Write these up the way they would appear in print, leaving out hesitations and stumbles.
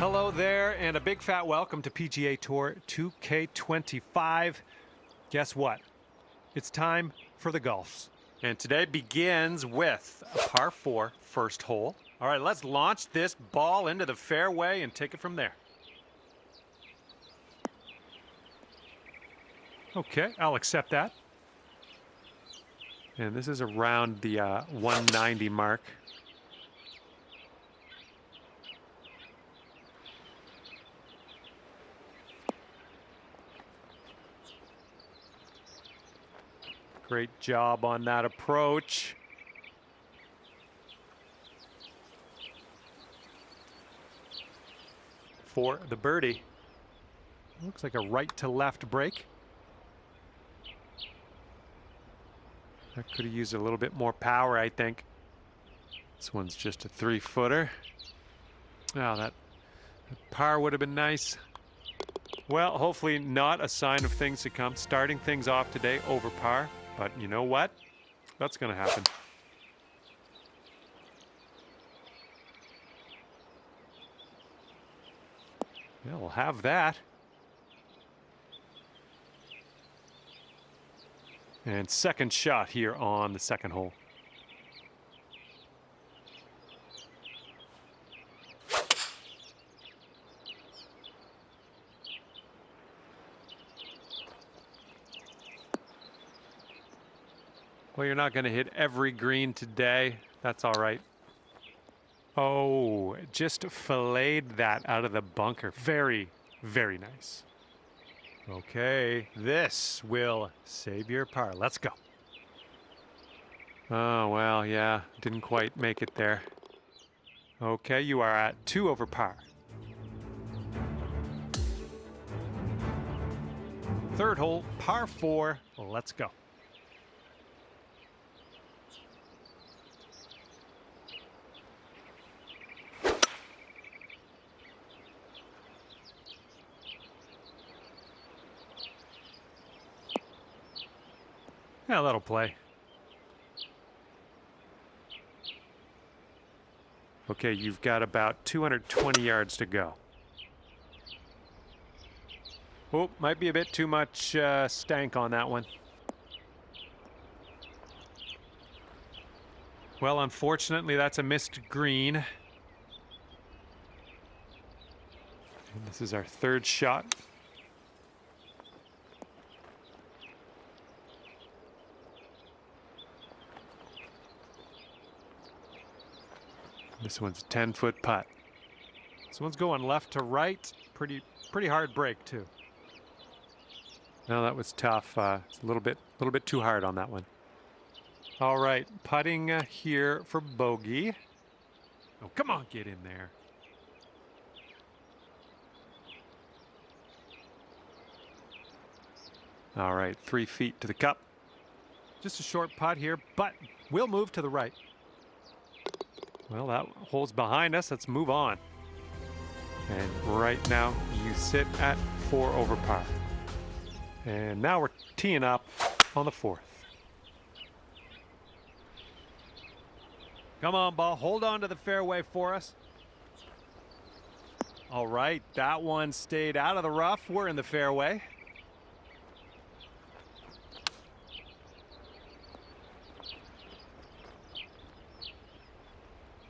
Hello there, and a big fat welcome to PGA Tour 2K25. Guess what? It's time for the golfs. And today begins with a par 4 first hole. All right, let's launch this ball into the fairway and take it from there. Okay, I'll accept that. And this is around the 190 mark. Great job on that approach. For the birdie. Looks like a right to left break. That could have used a little bit more power, I think. This one's just a 3-footer. Oh, that par would have been nice. Well, hopefully not a sign of things to come. Starting things off today over par. But you know what? That's going to happen. Yeah, we'll have that. And second shot here on the second hole. Well, you're not going to hit every green today. That's all right. Oh, just filleted that out of the bunker. Very, very nice. Okay, this will save your par. Let's go. Oh, well, yeah, didn't quite make it there. Okay, you are at 2 over par. Third hole, par 4. Let's go. Yeah, that'll play. Okay, you've got about 220 yards to go. Oh, might be a bit too much stank on that one. Well, unfortunately, that's a missed green. And this is our third shot. This one's a 10-foot putt. This one's going left to right. Pretty hard break too. No, that was tough. It's a little bit too hard on that one. All right, putting here for bogey. Oh, come on, get in there. All right, 3 feet to the cup. Just a short putt here, but we'll move to the right. Well, that hole's behind us. Let's move on. And right now, you sit at 4 over par. And now we're teeing up on the 4th. Come on, ball. Hold on to the fairway for us. All right, that one stayed out of the rough. We're in the fairway.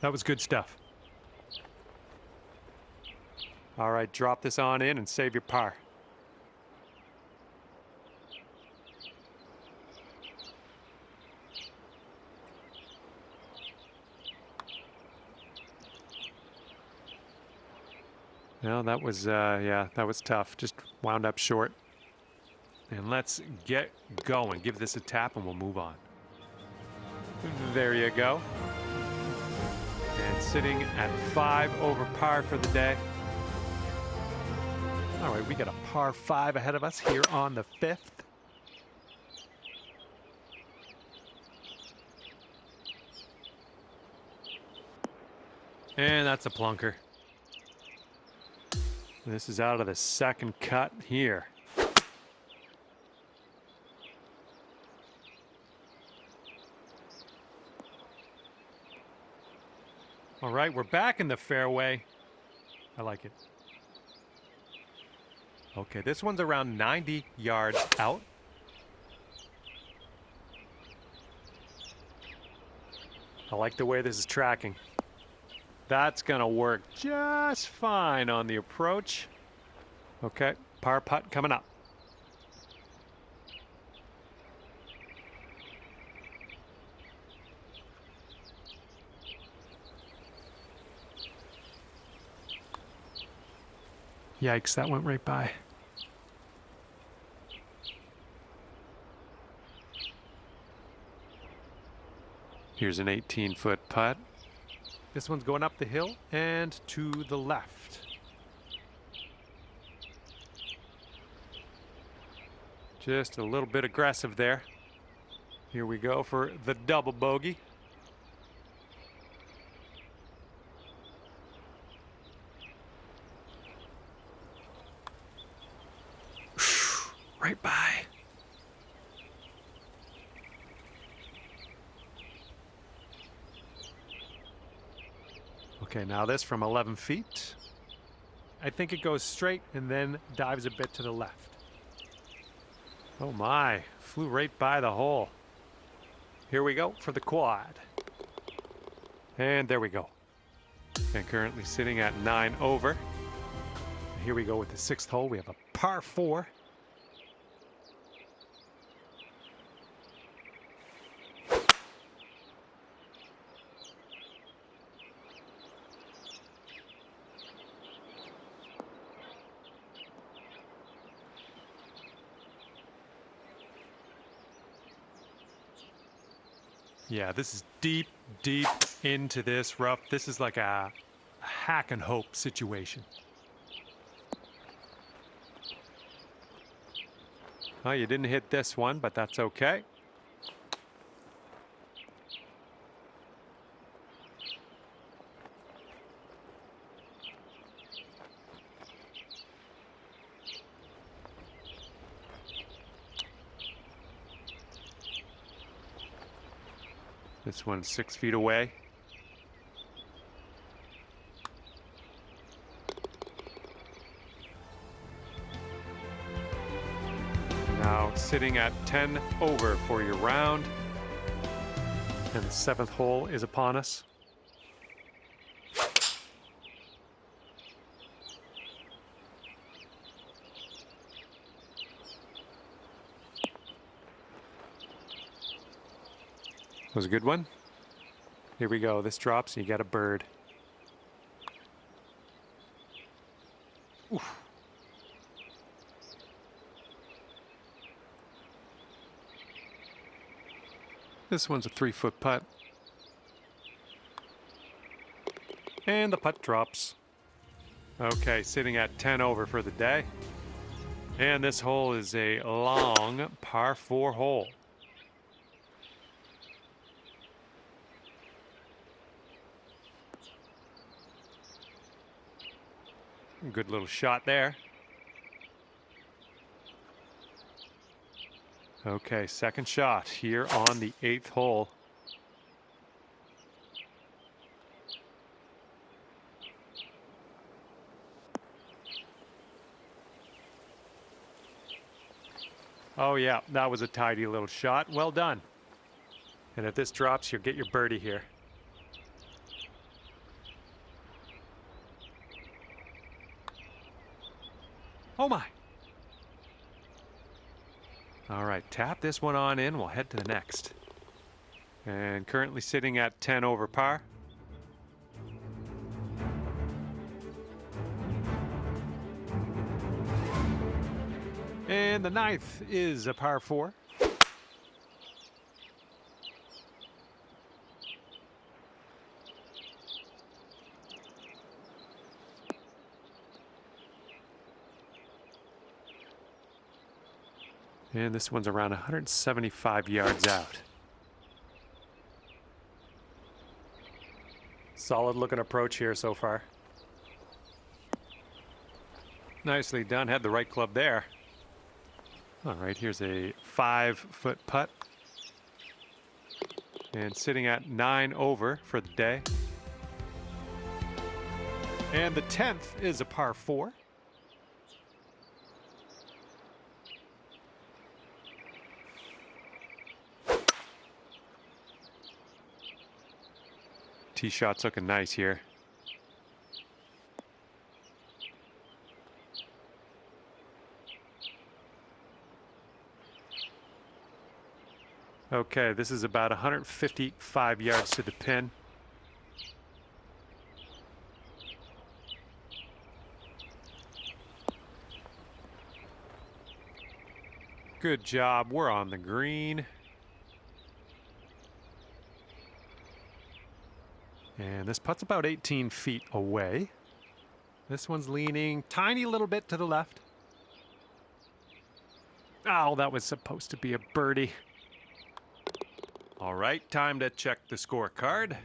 That was good stuff. All right, drop this on in and save your par. Well, that was, yeah, that was tough. Just wound up short. And let's get going. Give this a tap and we'll move on. There you go. And sitting at 5 over par for the day. All right, we got a par 5 ahead of us here on the 5th. And that's a plunker. This is out of the second cut here. All right, we're back in the fairway. I like it. Okay, this one's around 90 yards out. I like the way this is tracking. That's gonna work just fine on the approach. Okay, par putt coming up. Yikes, that went right by. Here's an 18-foot putt. This one's going up the hill and to the left. Just a little bit aggressive there. Here we go for the double bogey. Right by. Okay, now this from 11 feet. I think it goes straight and then dives a bit to the left. Oh my, flew right by the hole. Here we go for the quad. And there we go. And currently sitting at 9 over. Here we go with the 6th hole. We have a par 4. Yeah, this is deep, deep into this rough. This is like a hack and hope situation. Oh, you didn't hit this one, but that's okay. This one's 6 feet away. Now sitting at 10 over for your round. And the 7th hole is upon us. That was a good one. Here we go. This drops and you got a bird. Oof. This one's a 3-foot putt. And the putt drops. Okay, sitting at 10 over for the day. And this hole is a long par 4 hole. Good little shot there. Okay, second shot here on the 8th hole. Oh yeah, that was a tidy little shot. Well done. And if this drops, you'll get your birdie here. Oh my. All right, tap this one on in. We'll head to the next. And currently sitting at 10 over par. And the 9th is a par 4. And this one's around 175 yards out. Solid looking approach here so far. Nicely done. Had the right club there. All right, here's a 5-foot putt. And sitting at 9 over for the day. And the 10th is a par 4. Tee shot's looking nice here. Okay, this is about 155 yards to the pin. Good job, we're on the green. And this putt's about 18 feet away. This one's leaning tiny little bit to the left. Oh, that was supposed to be a birdie. All right, time to check the scorecard.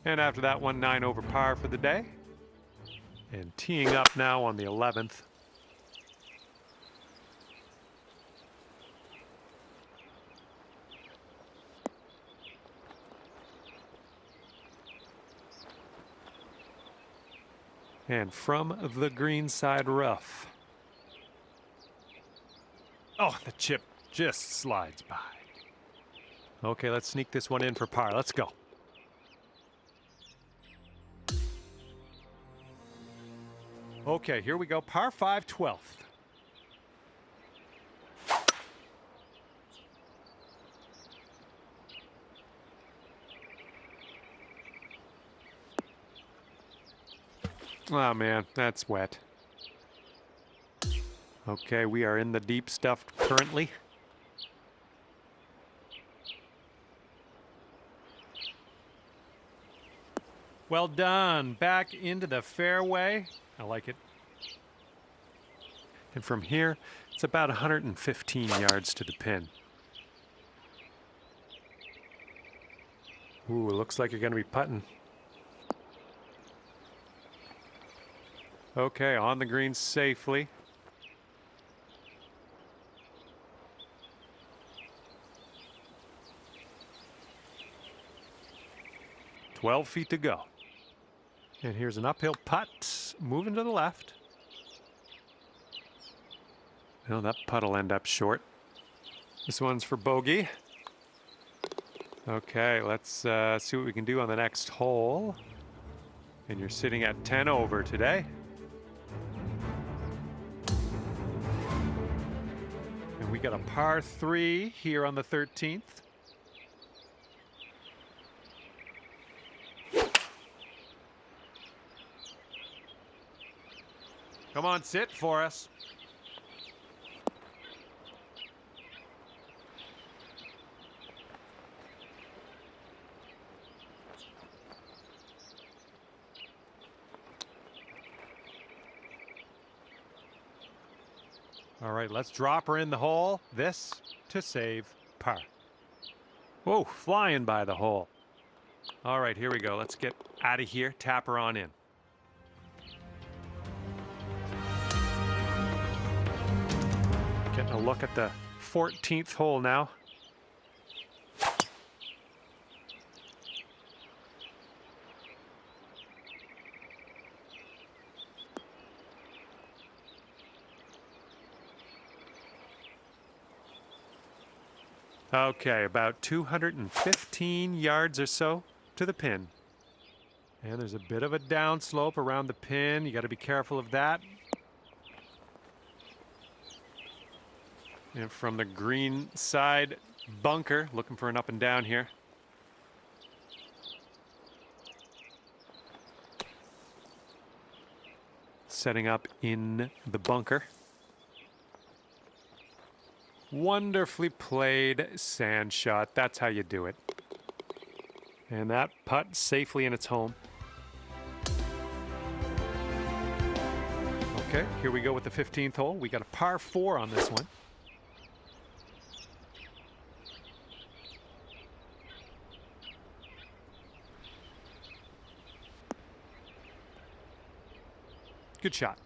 And after that one, 9 over par for the day. And teeing up now on the 11th. And from the green side rough. Oh, the chip just slides by. Okay, let's sneak this one in for par. Let's go. Okay, here we go. Par 5, 12th. Oh man, that's wet. Okay, we are in the deep stuff currently. Well done. Back into the fairway. I like it. And from here, it's about 115 yards to the pin. Ooh, it looks like you're going to be putting. Okay, on the green safely. "12 feet to go." And here's an uphill putt, moving to the left. Well, that putt will end up short. This one's for bogey. Okay, let's see what we can do on the next hole. And you're sitting at 10 over today. And we got a par 3 here on the 13th. Come on, sit for us. All right, let's drop her in the hole. This to save par. Whoa, flying by the hole. All right, here we go. Let's get out of here. Tap her on in. Getting a look at the 14th hole now. Okay, about 215 yards or so to the pin. And there's a bit of a downslope around the pin. You got to be careful of that. And from the green side bunker, looking for an up and down here. Setting up in the bunker. Wonderfully played sand shot. That's how you do it. And that putt safely in its home. Okay, here we go with the 15th hole. We got a par 4 on this one. Good shot.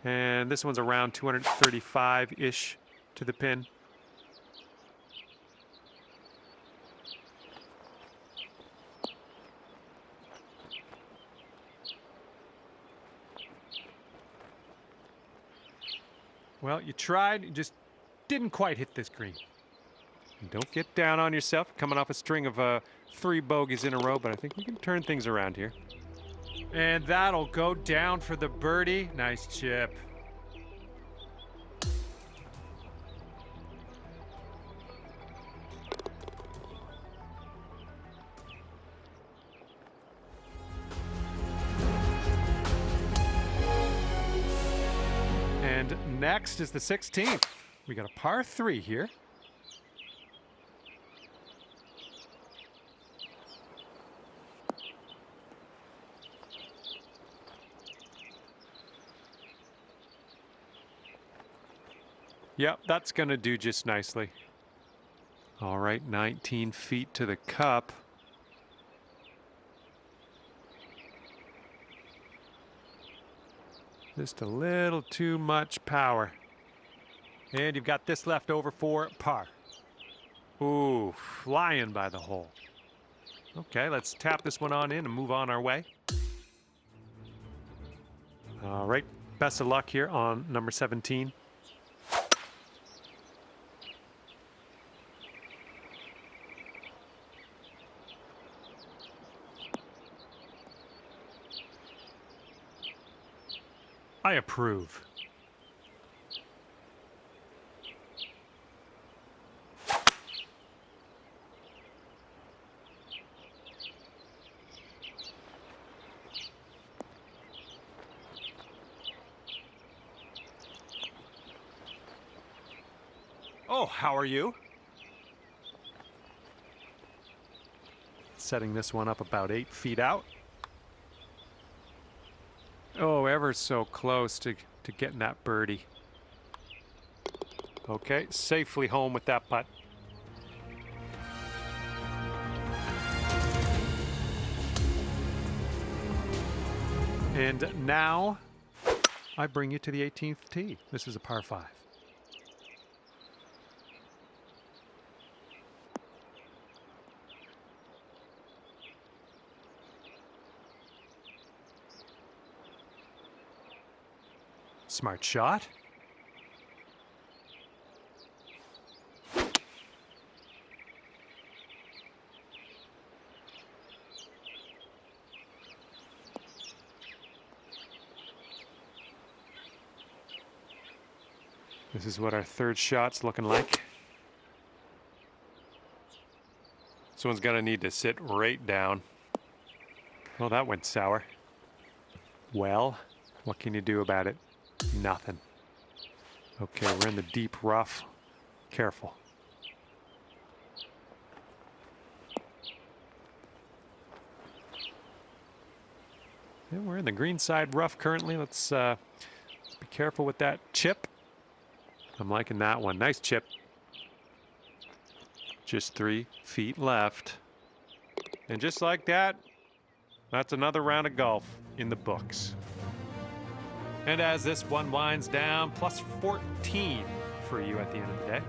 And this one's around 235-ish to the pin. Well, you tried, you just didn't quite hit this green. And don't get down on yourself, coming off a string of 3 bogeys in a row, but I think we can turn things around here. And that'll go down for the birdie. Nice chip. And next is the 16th. We got a par 3 here. Yep, that's going to do just nicely. All right, 19 feet to the cup. Just a little too much power. And you've got this left over for par. Ooh, flying by the hole. Okay, let's tap this one on in and move on our way. All right, best of luck here on number 17. I approve. Oh, how are you? Setting this one up about 8 feet out. Oh, ever so close to getting that birdie. Okay, safely home with that putt. And now I bring you to the 18th tee. This is a par 5. Smart shot. This is what our third shot's looking like. This one's gonna need to sit right down. Well, that went sour. Well, what can you do about it? Nothing. Okay, we're in the deep rough. Careful. And we're in the green side rough currently. Let's be careful with that chip. I'm liking that one. Nice chip. Just 3 feet left. And just like that, that's another round of golf in the books. And as this one winds down, plus 14 for you at the end of the day.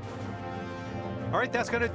All right, that's going to